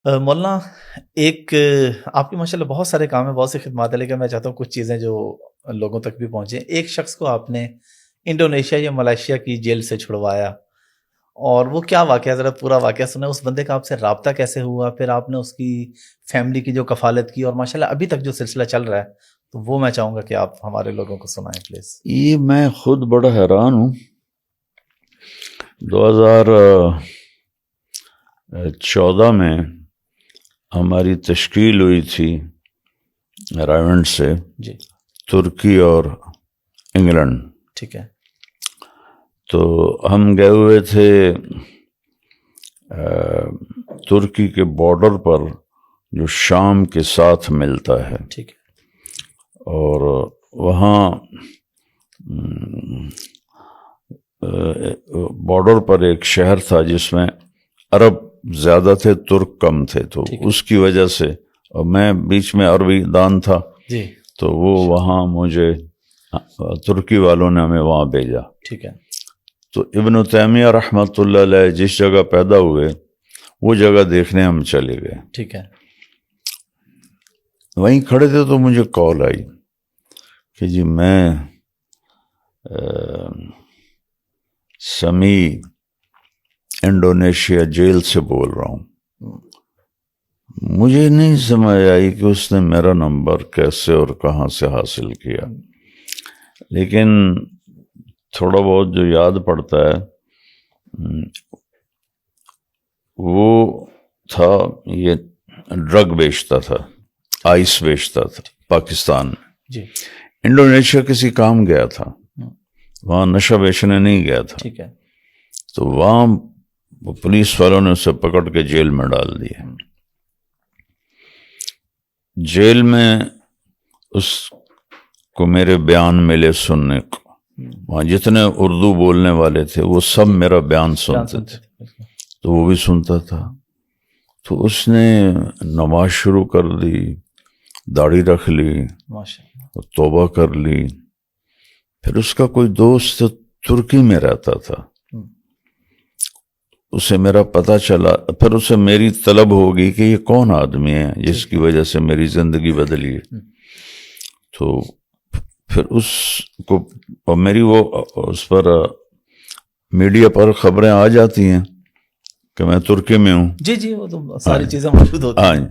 مولانا ایک آپ کی ماشاءاللہ بہت سارے کام ہیں، بہت سی خدمات ہیں، لیکن میں چاہتا ہوں کچھ چیزیں جو لوگوں تک بھی پہنچیں۔ ایک شخص کو آپ نے انڈونیشیا یا ملائیشیا کی جیل سے چھڑوایا، اور وہ کیا واقعہ، ذرا پورا واقعہ سنیں۔ اس بندے کا آپ سے رابطہ کیسے ہوا، پھر آپ نے اس کی فیملی کی جو کفالت کی، اور ماشاءاللہ ابھی تک جو سلسلہ چل رہا ہے، تو وہ میں چاہوں گا کہ آپ ہمارے لوگوں کو سنائیں پلیز۔ یہ میں خود بڑا حیران ہوں۔ 2014 میں ہماری تشکیل ہوئی تھی رائونڈ سے، جی ترکی اور انگلینڈ۔ ٹھیک ہے، تو ہم گئے ہوئے تھے ترکی کے بارڈر پر جو شام کے ساتھ ملتا ہے، ٹھیک ہے، اور وہاں بارڈر پر ایک شہر تھا جس میں عرب زیادہ تھے، ترک کم تھے، تو اس کی وجہ سے، اور میں بیچ میں عربی دان تھا، جی تو وہ وہاں مجھے ترکی والوں نے ہمیں وہاں بھیجا۔ ٹھیک ہے، تو ابن تیمیہ رحمۃ اللہ علیہ جس جگہ پیدا ہوئے وہ جگہ دیکھنے ہم چلے گئے۔ ٹھیک ہے، وہیں کھڑے تھے تو مجھے کال آئی کہ جی میں سمی انڈونیشیا جیل سے بول رہا ہوں۔ مجھے نہیں سمجھ آئی کہ اس نے میرا نمبر کیسے اور کہاں سے حاصل کیا، لیکن تھوڑا بہت جو یاد پڑتا ہے وہ تھا، یہ ڈرگ بیچتا تھا، آئس بیچتا تھا پاکستان میں۔ جی انڈونیشیا کسی کام گیا تھا، وہاں نشہ بیچنے نہیں گیا تھا۔ ٹھیک ہے، تو وہاں پولیس والوں نے اسے پکڑ کے جیل میں ڈال دیا۔ جیل میں اس کو میرے بیان ملے سننے کو، وہاں جتنے اردو بولنے والے تھے وہ سب میرا بیان سنتے تھے، تو وہ بھی سنتا تھا۔ تو اس نے نماز شروع کر دی، داڑھی رکھ لی، ماشاءاللہ، توبہ کر لی۔ پھر اس کا کوئی دوست ترکی میں رہتا تھا، اسے میرا پتہ چلا، پھر اسے میری طلب ہوگی کہ یہ کون آدمی ہے جس کی وجہ سے میری زندگی بدلی ہے۔ تو پھر اس کو، اور میری وہ اس پر میڈیا پر خبریں آ جاتی ہیں کہ میں ترکی میں ہوں۔ جی جی، وہ تو ساری چیزیں موجود ہوتی ہیں۔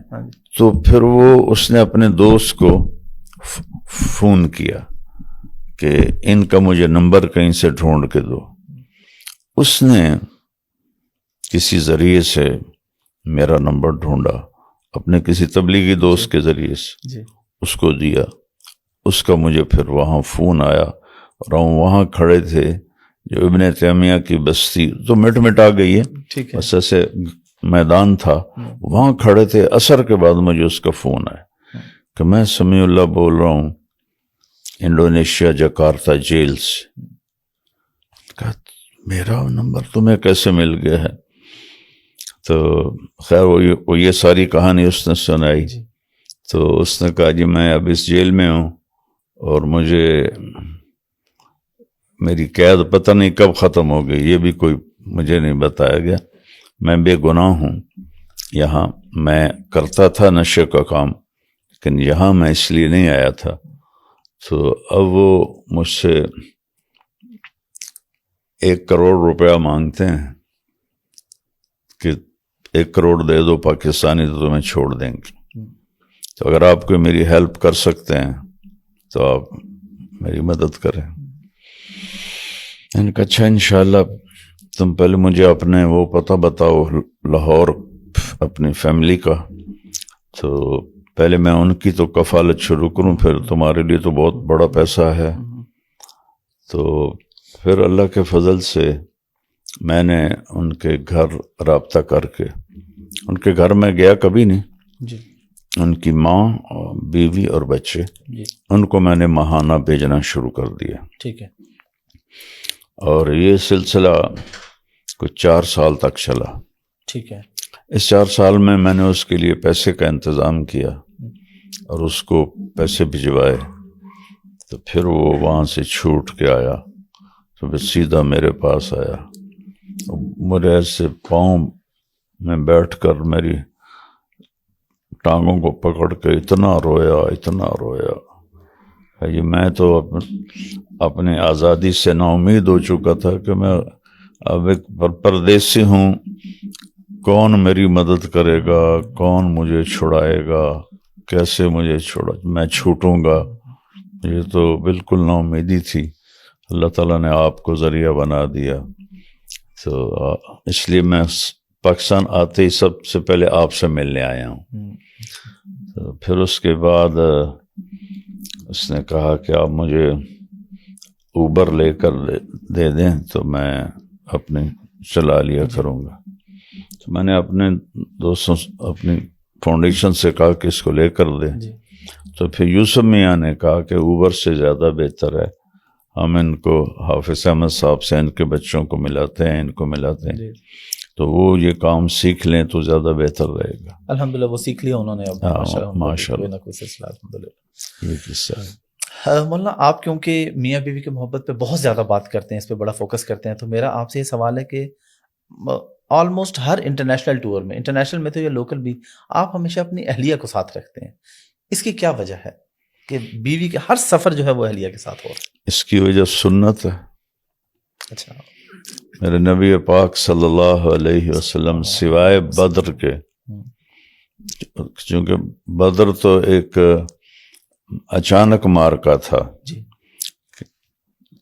تو پھر اس نے اپنے دوست کو فون کیا کہ ان کا مجھے نمبر کہیں سے ڈھونڈ کے دو۔ اس نے کسی ذریعے سے میرا نمبر ڈھونڈا، اپنے کسی تبلیغی دوست کے ذریعے سے اس کو دیا۔ اس کا مجھے پھر وہاں فون آیا، اور ہم وہاں کھڑے تھے، جو ابن تیمیہ کی بستی تو مٹ آ گئی ہے، بس ایسے میدان تھا، وہاں کھڑے تھے۔ عصر کے بعد مجھے اس کا فون آیا کہ میں سمیع اللہ بول رہا ہوں انڈونیشیا جکارتا جیل سے۔ کہا میرا نمبر تمہیں کیسے مل گیا ہے؟ تو خیر وہ یہ ساری کہانی اس نے سنائی۔ تو اس نے کہا جی میں اب اس جیل میں ہوں، اور میری قید پتہ نہیں کب ختم ہو گئی، یہ بھی کوئی مجھے نہیں بتایا گیا۔ میں بے گناہ ہوں، یہاں میں کرتا تھا نشے کا کام، لیکن یہاں میں اس لیے نہیں آیا تھا۔ تو اب وہ مجھ سے 1 کروڑ روپیہ مانگتے ہیں کہ 1 کروڑ دے دو پاکستانی تو تمہیں چھوڑ دیں گے۔ تو اگر آپ کو میری ہیلپ کر سکتے ہیں تو آپ میری مدد کریں۔ میں نے کہا اچھا انشاءاللہ، تم پہلے مجھے اپنے وہ پتہ بتاؤ لاہور اپنی فیملی کا، تو پہلے میں ان کی تو کفالت شروع کروں، پھر تمہارے لیے تو بہت بڑا پیسہ ہے۔ تو پھر اللہ کے فضل سے میں نے ان کے گھر رابطہ کر کے، ان کے گھر میں گیا کبھی نہیں، ان کی ماں اور بیوی اور بچے، ان کو میں نے ماہانہ بھیجنا شروع کر دیا۔ ٹھیک ہے، اور یہ سلسلہ کچھ 4 سال تک چلا۔ ٹھیک ہے، اس 4 سال میں میں نے اس کے لیے پیسے کا انتظام کیا اور اس کو پیسے بھجوائے۔ تو پھر وہ وہاں سے چھوٹ کے آیا تو پھر سیدھا میرے پاس آیا، میرے ایسے پاؤں میں بیٹھ کر میری ٹانگوں کو پکڑ کے اتنا رویا یہ میں تو اپنی آزادی سے نا امید ہو چکا تھا کہ میں اب ایک پردیسی ہوں، کون میری مدد کرے گا، کون مجھے چھڑائے گا، کیسے مجھے میں چھوٹوں گا. یہ تو بالکل نا امیدی تھی. اللہ تعالیٰ نے آپ کو ذریعہ بنا دیا. تو اس لیے میں پاکستان آتے ہی سب سے پہلے آپ سے ملنے آیا ہوں. تو پھر اس کے بعد اس نے کہا کہ آپ مجھے اوبر لے کر دے دیں تو میں اپنی چلا لیا کروں گا. تو میں نے اپنے دوستوں اپنی فاؤنڈیشن سے کہا کہ اس کو لے کر دیں. تو پھر یوسف میاں نے کہا کہ اوبر سے زیادہ بہتر ہے ہم ان کو حافظ احمد صاحب سے ان کے بچوں کو ملاتے ہیں، ان کو ملاتے ہیں، تو وہ یہ کام سیکھ لیں تو زیادہ بہتر رہے گا. الحمدللہ وہ سیکھ لیا انہوں نے اب ماشاءاللہ کوئی سلسلہ. الحمدللہ. یہ قصہ ہے. مولانا آپ کیونکہ میاں بیوی کی محبت پہ بہت زیادہ بات کرتے ہیں، اس پہ بڑا فوکس کرتے ہیں، تو میرا آپ سے یہ سوال ہے کہ آلموسٹ ہر انٹرنیشنل ٹور میں، انٹرنیشنل میں تو یا لوکل بھی، آپ ہمیشہ اپنی اہلیہ کو ساتھ رکھتے ہیں. اس کی کیا وجہ ہے کہ بیوی کے ہر سفر جو ہے وہ اہلیہ کے ساتھ ہو؟ اس کی وجہ سنت ہے. اچھا. میرے نبی پاک صلی اللہ علیہ وسلم سوائے بدر کے، چونکہ بدر تو ایک اچانک مارکا تھا،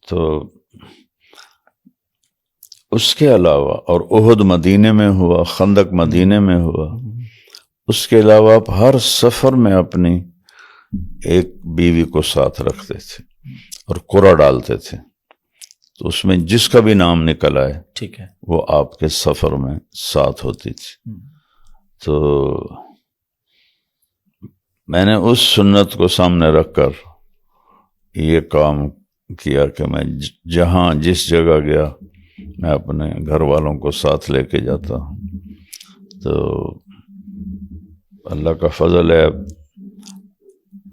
تو اس کے علاوہ، اور احد مدینے میں ہوا، خندق مدینے میں ہوا، اس کے علاوہ آپ ہر سفر میں اپنی ایک بیوی کو ساتھ رکھتے تھے اور قرعہ ڈالتے تھے. تو اس میں جس کا بھی نام نکل آئے ٹھیک ہے وہ آپ کے سفر میں ساتھ ہوتی تھی. تو میں نے اس سنت کو سامنے رکھ کر یہ کام کیا کہ میں جہاں جس جگہ گیا میں اپنے گھر والوں کو ساتھ لے کے جاتا ہوں. تو اللہ کا فضل ہے،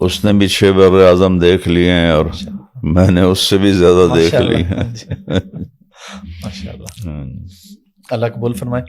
اس نے بھی 6 بر اعظم دیکھ لیے ہیں اور میں نے اس سے بھی زیادہ دیکھ لی ہیں. ماشاءاللہ. اللہ قبول فرمائے.